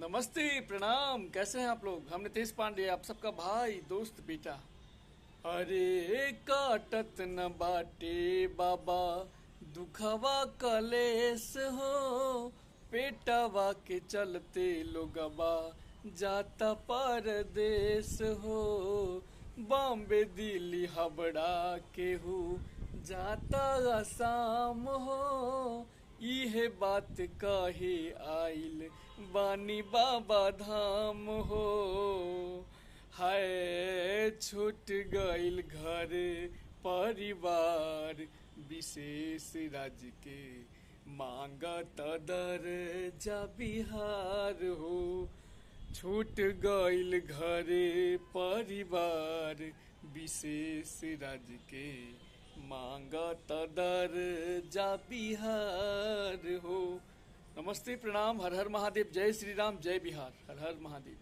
नमस्ते, प्रणाम। कैसे हैं आप लोग? हम नितेश पांडे, आप सबका भाई, दोस्त, बेटा। अरे काटत न बाटे बाबा दुखवा कलेस हो, पेटवा के चलते लोगवा जाता परदेस हो। बॉम्बे दिल्ली हबड़ा केहू जाता आसाम हो, इहे बात कहे आइल बानी बाबा धाम हो। हाय छूट गइल घर परिवार, विशेष राज्य के मांगत दर्जा बिहार हो। छूट गइल घर परिवार, विशेष राज्य के मांगत दर्जा बिहार हो। नमस्ते, प्रणाम, हर हर महादेव, जय श्री राम, जय बिहार, हर हर महादेव।